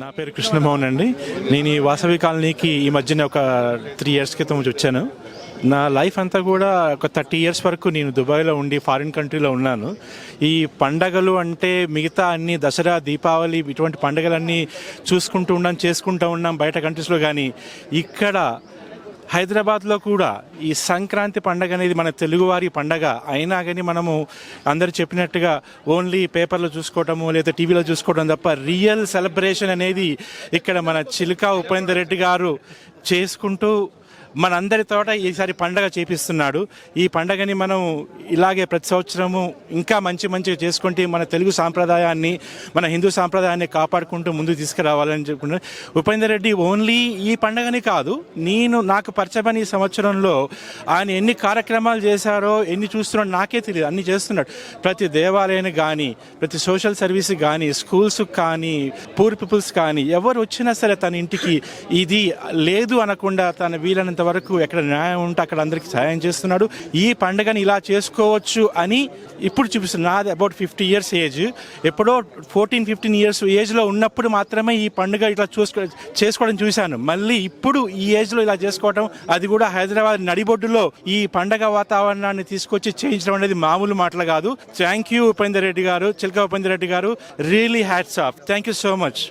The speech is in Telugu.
నా పేరు కృష్ణమోహన్ అండి. నేను ఈ వాసవి కాలనీకి ఈ మధ్యన ఒక 3 ఇయర్స్ క్రితం వచ్చాను. నా లైఫ్ అంతా కూడా ఒక 30 ఇయర్స్ వరకు నేను దుబాయ్లో ఉండి ఫారిన్ కంట్రీలో ఉన్నాను. ఈ పండగలు అంటే మిగతా అన్ని దసరా, దీపావళి ఇటువంటి పండగలన్నీ చూసుకుంటూ ఉన్నాం, చేసుకుంటూ ఉన్నాం బయట కంట్రీస్లో. కానీ ఇక్కడ హైదరాబాద్లో కూడా ఈ సంక్రాంతి పండగ అనేది మన తెలుగువారి పండగ అయినా కానీ మనము అందరు చెప్పినట్టుగా ఓన్లీ పేపర్లో చూసుకోవటము లేదా టీవీలో చూసుకోవడం తప్ప రియల్ సెలబ్రేషన్ అనేది ఇక్కడ మన చిలుకా ఉపేందర్ రెడ్డి గారు చేసుకుంటూ మనందరి తోట ఈసారి పండగ చేపిస్తున్నాడు. ఈ పండగని మనం ఇలాగే ప్రతి సంవత్సరము ఇంకా మంచిగా చేసుకుంటే మన తెలుగు సాంప్రదాయాన్ని, మన హిందూ సాంప్రదాయాన్ని కాపాడుకుంటూ ముందుకు తీసుకురావాలని చెప్పుకుంటున్నాను. ఉపేందర్ రెడ్డి ఓన్లీ ఈ పండగని కాదు, నాకు పరిచయమైన ఈ సంవత్సరంలో ఆయన ఎన్ని కార్యక్రమాలు చేశారో, ఎన్ని చూస్తున్నాడో నాకే తెలియదు. అన్ని చేస్తున్నాడు. ప్రతి దేవాలయానికి కానీ, ప్రతి సోషల్ సర్వీస్కి కానీ, స్కూల్స్కి కానీ, పూర్ పీపుల్స్ కానీ ఎవరు వచ్చినా సరే తన ఇంటికి ఇది లేదు అనకుండా తన వీలైనంత వరకు ఎక్కడ న్యాయం ఉంటే అక్కడ అందరికీ సహాయం చేస్తున్నాడు. ఈ పండుగని ఇలా చేసుకోవచ్చు అని ఇప్పుడు చూపిస్తుంది. నాది అబౌట్ 50 ఇయర్స్ ఏజ్. ఎప్పుడో 14-15 ఇయర్స్ ఏజ్లో ఉన్నప్పుడు మాత్రమే ఈ పండుగ ఇట్లా చేసుకోవడం చూశాను. మళ్ళీ ఇప్పుడు ఈ ఏజ్లో ఇలా చేసుకోవడం, అది కూడా హైదరాబాద్ నడిబొడ్డులో ఈ పండగ వాతావరణాన్ని తీసుకొచ్చి చేయించడం అనేది మామూలు మాటలు కాదు. థ్యాంక్ యూ ఉపేందర్ రెడ్డి గారు, చిలక ఉపేందర్ రెడ్డి గారు. Really hats off. Thank you so much.